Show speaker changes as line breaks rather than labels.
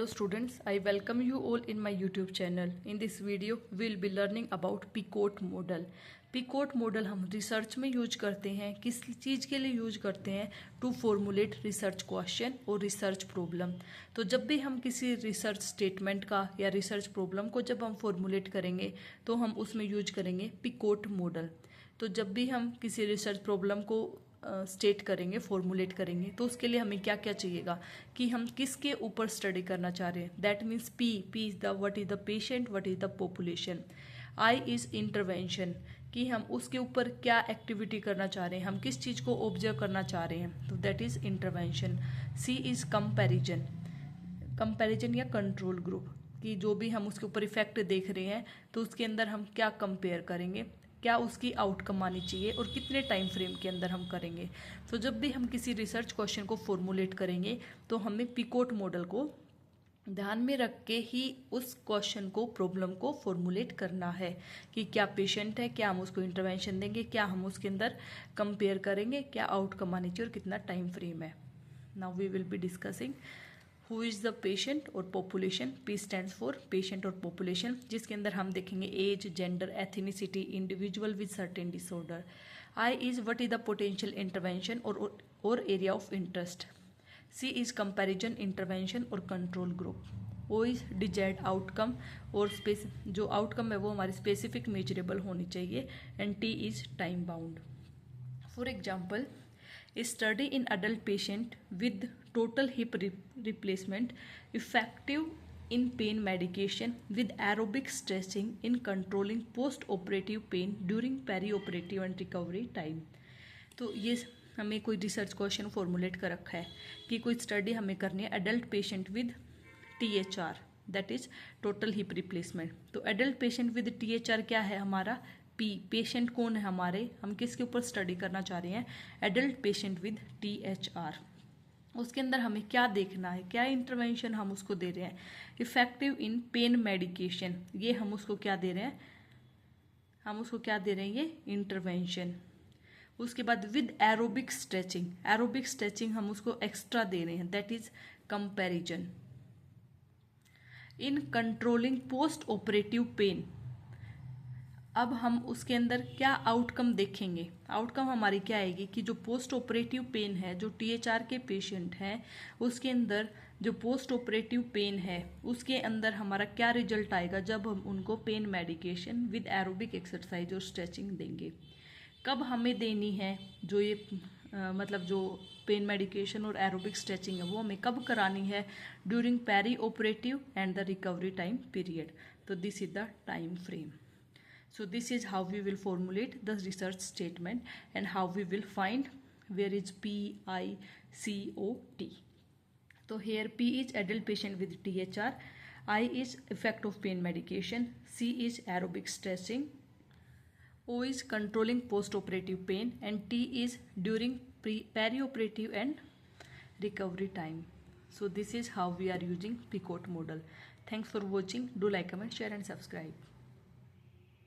Hello students, I welcome you all in my YouTube channel. In this video, we will be learning about PICOT model. PICOT model हम research में use करते हैं. किस चीज़ के लिए use करते हैं? टू फॉर्मुलेट रिसर्च क्वेश्चन और रिसर्च प्रॉब्लम. तो जब भी हम किसी रिसर्च स्टेटमेंट का या रिसर्च प्रॉब्लम को जब हम फॉर्मुलेट करेंगे तो हम उसमें यूज करेंगे PICOT मॉडल. तो जब भी हम किसी रिसर्च प्रॉब्लम को स्टेट करेंगे, फॉर्मुलेट करेंगे, तो उसके लिए हमें क्या क्या चाहिएगा कि हम किसके ऊपर स्टडी करना चाह रहे हैं. That means P is the what is the patient, what is the population. I is intervention कि हम उसके ऊपर क्या एक्टिविटी करना चाह रहे हैं, हम किस चीज़ को ऑब्जर्व करना चाह रहे हैं, तो that is intervention. C is comparison, comparison या कंट्रोल ग्रुप कि जो भी हम उसके ऊपर इफेक्ट देख रहे हैं तो उसके अंदर हम क्या कंपेयर करेंगे, क्या उसकी आउटकम आनी चाहिए और कितने टाइम फ्रेम के अंदर हम करेंगे. तो जब भी हम किसी रिसर्च क्वेश्चन को फॉर्मुलेट करेंगे तो हमें पिकोट मॉडल को ध्यान में रख के ही उस क्वेश्चन को, प्रॉब्लम को फॉर्मुलेट करना है कि क्या पेशेंट है, क्या हम उसको इंटरवेंशन देंगे, क्या हम उसके अंदर कंपेयर करेंगे, क्या आउटकम आनी चाहिए और कितना टाइम फ्रेम है. Now we will be discussing who is the patient और population. P stands for patient और पॉपुलेशन, जिसके अंदर हम देखेंगे age, gender, ethnicity, individual with certain disorder. I is what is the potential intervention और area of interest. C is comparison, intervention और control group. O is desired outcome और जो outcome है वो हमारी स्पेसिफिक मेजरेबल होनी चाहिए. And T is time bound. For example, study in adult patient with total hip replacement, effective in pain medication with aerobic stretching in controlling post-operative pain during perioperative and recovery time. तो ये हमें कोई research question formulate कर रखा है कि कोई study हमें करनी है adult patient with THR, that is total hip replacement. तो एडल्ट पेशेंट विद THR क्या है हमारा? पी. पेशेंट कौन है हमारे, हम किसके ऊपर स्टडी करना चाह रहे हैं? Adult patient with THR. उसके अंदर हमें क्या देखना है, क्या इंटरवेंशन हम उसको दे रहे हैं? इफेक्टिव इन पेन मेडिकेशन, ये हम उसको क्या दे रहे हैं? हम उसको क्या दे रहे हैं? ये इंटरवेंशन. उसके बाद with aerobic stretching, aerobic stretching हम उसको एक्स्ट्रा दे रहे हैं, that is comparison. In controlling post operative pain, अब हम उसके अंदर क्या आउटकम देखेंगे? आउटकम हमारी क्या आएगी कि जो पोस्ट ऑपरेटिव पेन है, जो THR के पेशेंट हैं उसके अंदर जो पोस्ट ऑपरेटिव पेन है उसके अंदर हमारा क्या रिजल्ट आएगा जब हम उनको pain medication with aerobic exercise और स्ट्रेचिंग देंगे. कब हमें देनी है जो ये मतलब जो पेन मेडिकेशन और एरोबिक स्ट्रेचिंग है वो हमें कब करानी है? During perioperative and the recovery time period. तो this is the time frame. So this is how we will formulate the research statement and how we will find where is PICOT. So here P is adult patient with THR, I is effect of pain medication, C is aerobic stretching, O is controlling post-operative pain, and T is during perioperative and recovery time. So this is how we are using PICOT model. Thanks for watching. Do like, comment, share and subscribe.